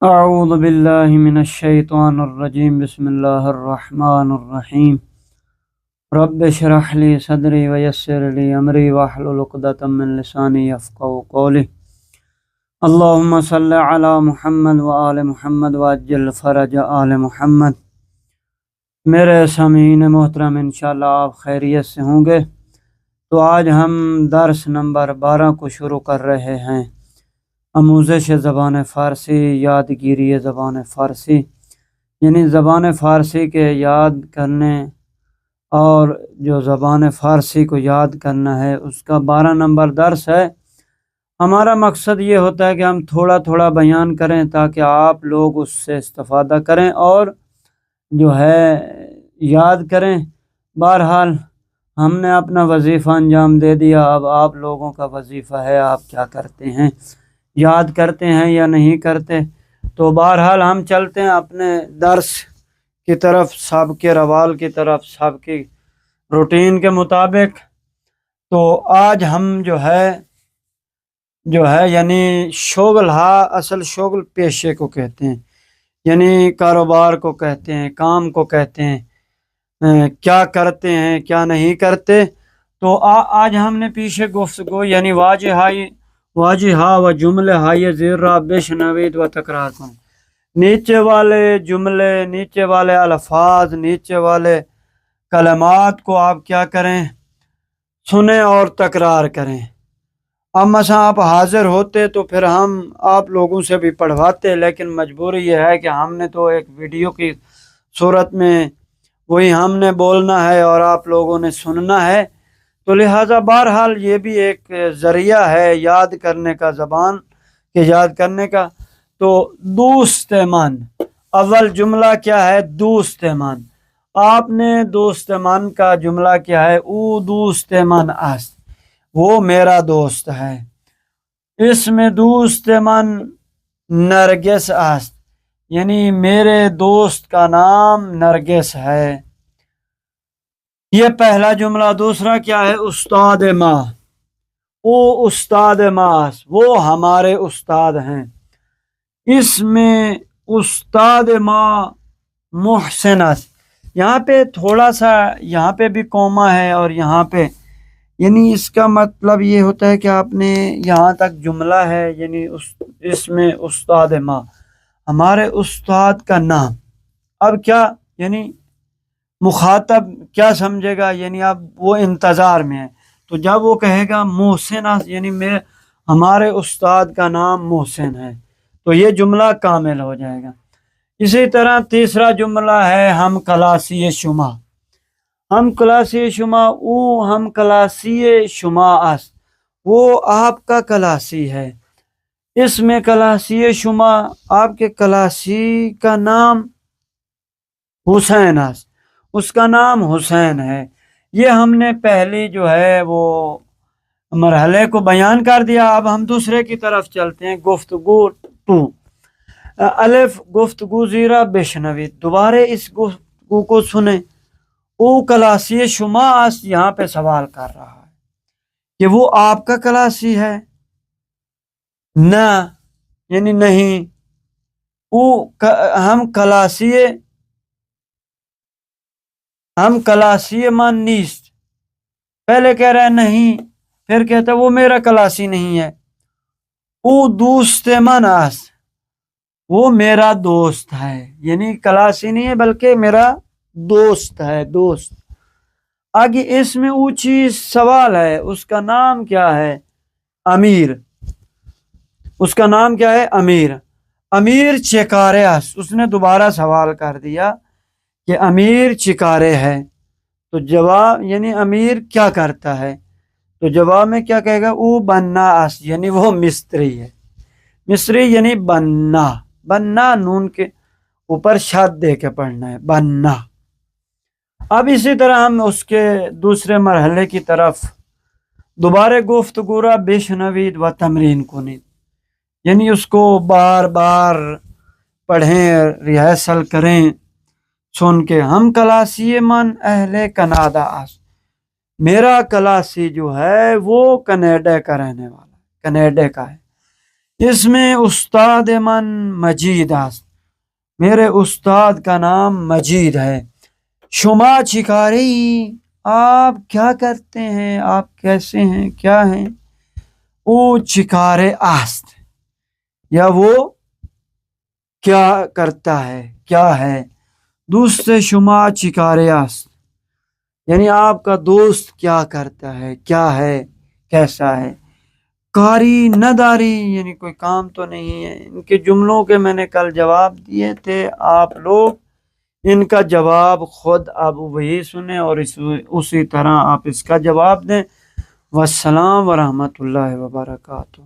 اعوذ باللہ من الشیطان الرجیم بسم اللہ الرحمن الرحیم رب اشرح لی صدری ویسر لی امری واحلل عقدۃ من لسانی یفقهوا قولی اللہم صلی علی محمد وآل محمد وعجل فرج آل محمد۔ میرے سامعین محترم، انشاءاللہ آپ خیریت سے ہوں گے۔ تو آج ہم درس نمبر 12 کو شروع کر رہے ہیں، آموزش زبان فارسی، یادگیری زبان فارسی، یعنی زبان فارسی کے یاد کرنے اور جو زبان فارسی کو یاد کرنا ہے اس کا 12 نمبر درس ہے۔ ہمارا مقصد یہ ہوتا ہے کہ ہم تھوڑا تھوڑا بیان کریں تاکہ آپ لوگ اس سے استفادہ کریں اور جو ہے یاد کریں۔ بہرحال ہم نے اپنا وظیفہ انجام دے دیا، اب آپ لوگوں کا وظیفہ ہے آپ کیا کرتے ہیں، یاد کرتے ہیں یا نہیں کرتے۔ تو بہرحال ہم چلتے ہیں اپنے درس کی طرف، سابق روال کی طرف، سابق روٹین کے مطابق۔ تو آج ہم جو ہے یعنی شغل اصل شغل پیشے کو کہتے ہیں، یعنی کاروبار کو کہتے ہیں، کام کو کہتے ہیں، کیا کرتے ہیں کیا نہیں کرتے۔ تو آج ہم نے پیچھے گفتگو یعنی واجہہ و جملے ہائے زیرہ بشنوید و تکرار کریں، نیچے والے جملے، نیچے والے الفاظ، نیچے والے کلمات کو آپ کیا کریں، سنیں اور تکرار کریں۔ اب مثلا آپ حاضر ہوتے تو پھر ہم آپ لوگوں سے بھی پڑھواتے، لیکن مجبوری یہ ہے کہ ہم نے تو ایک ویڈیو کی صورت میں وہی ہم نے بولنا ہے اور آپ لوگوں نے سننا ہے، تو لہٰذا بہرحال یہ بھی ایک ذریعہ ہے یاد کرنے کا، زبان کے یاد کرنے کا۔ تو دوست من، اول جملہ کیا ہے؟ دوست من۔ آپ نے دوست من کا جملہ کیا ہے؟ او دوست من است، وہ میرا دوست ہے۔ اس میں دوست من نرگس است، یعنی میرے دوست کا نام نرگس ہے، یہ پہلا جملہ۔ دوسرا کیا ہے؟ استاد ما، او استاد ما است، وہ ہمارے استاد ہیں۔ اس میں استاد ما محسن است، یہاں پہ تھوڑا سا یہاں پہ بھی کوما ہے اور یہاں پہ، یعنی اس کا مطلب یہ ہوتا ہے کہ آپ نے یہاں تک جملہ ہے، یعنی اس میں استاد ما، ہمارے استاد کا نام۔ اب کیا یعنی مخاطب کیا سمجھے گا؟ یعنی اب وہ انتظار میں ہے، تو جب وہ کہے گا محسن یعنی ہمارے استاد کا نام محسن ہے، تو یہ جملہ کامل ہو جائے گا۔ اسی طرح تیسرا جملہ ہے ہم کلاسی شما، ہم کلاسی شما، او ہم کلاسی شما است، وہ آپ کا کلاسی ہے۔ اس میں کلاسی شما، آپ کے کلاسی کا نام حسین است، اس کا نام حسین ہے۔ یہ ہم نے پہلی جو ہے وہ مرحلے کو بیان کر دیا۔ اب ہم دوسرے کی طرف چلتے ہیں، گفتگو تو الف گفتگو زیرہ بشنوید، دوبارہ اس گفتگو کو سنیں۔ او کلاسی شما است، یہاں پہ سوال کر رہا ہے کہ وہ آپ کا کلاسی ہے؟ نہ یعنی نہیں، او ہم کلاسی من نیست، پہلے کہہ رہا ہے نہیں، پھر کہتا ہے وہ میرا کلاسی نہیں ہے۔ او دوست من است، وہ میرا دوست ہے، یعنی کلاسی نہیں ہے بلکہ میرا دوست ہے، دوست۔ آگے اس میں وہ چیز سوال ہے، اس کا نام کیا ہے؟ امیر، اس کا نام کیا ہے؟ امیر۔ امیر چکارے است، اس نے دوبارہ سوال کر دیا کہ امیر چکارے ہے، تو جواب یعنی امیر کیا کرتا ہے، تو جواب میں کیا کہے گا؟ او بننا است، یعنی وہ مستری ہے۔ مصری یعنی بننا، بننا نون کے اوپر شد دے کے پڑھنا ہے، بننا۔ اب اسی طرح ہم اس کے دوسرے مرحلے کی طرف دوبارہ گفتگو را بشنوید و تمرین کنید، یعنی اس کو بار بار پڑھیں، ریہرسل کریں سن کے۔ ہم کلاسی من اہل کناڈا است، میرا کلاسی جو ہے وہ کینیڈا کا رہنے والا ہے، کینیڈا کا ہے۔ اس میں استاد من مجید است، میرے استاد کا نام مجید ہے۔ شما چکاری، آپ کیا کرتے ہیں، آپ کیسے ہیں، کیا ہیں؟ او چکارے است، یا وہ کیا کرتا ہے، کیا ہے؟ دوست شما چکارے است، یعنی آپ کا دوست کیا کرتا ہے، کیا ہے، کیسا ہے؟ کاری نداری، یعنی کوئی کام تو نہیں ہے۔ ان کے جملوں کے میں نے کل جواب دیے تھے، آپ لوگ ان کا جواب خود اب وہی سنیں اور اسی طرح آپ اس کا جواب دیں۔ والسلام ورحمۃ اللہ وبرکاتہ۔